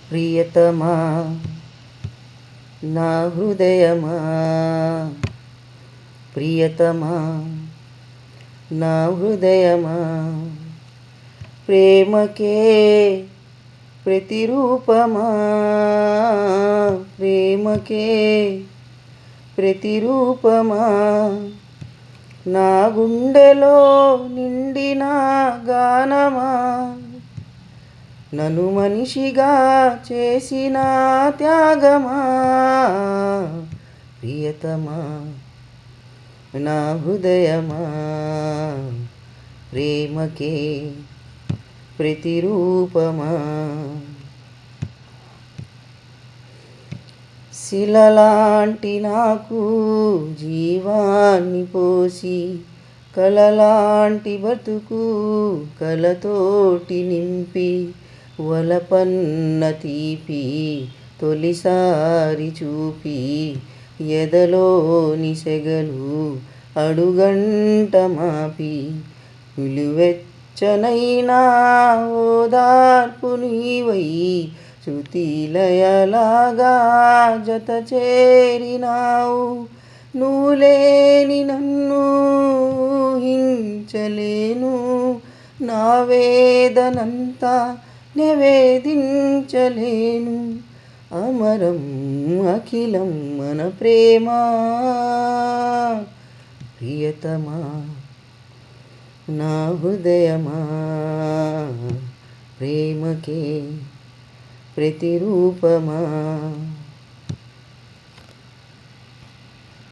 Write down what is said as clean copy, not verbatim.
ప్రియతమా నా హృదయమా, ప్రియతమా నా హృదయమా, ప్రేమకే ప్రతిరూపమా, ప్రేమకే ప్రతిరూపమా, నా గుండెలో నిండిన గానమా, నన్ను మనిషిగా చేసిన త్యాగమా, ప్రియతమా నా హృదయమా, ప్రేమకే ప్రతిరూపమా. శిలలాంటి నాకు జీవాన్ని పోసి, కలలాంటి బతుకు కలతోటి నింపి, వలపన్న తీపి తొలిసారి చూపి, ఎదలోని సెగలు అడుగంట మాపి, నిలువెచ్చనైనా ఓదార్పు నీవై, శృతిలయలాగా జత చేరినావు. నువ్వు లేని నన్ను ఊహించలేను, నా వేదనంతా నివేదించలేను. అమరం అఖిలం మన ప్రేమ, ప్రియతమా నా హృదయమా, ప్రేమకే ప్రతిరూపమా.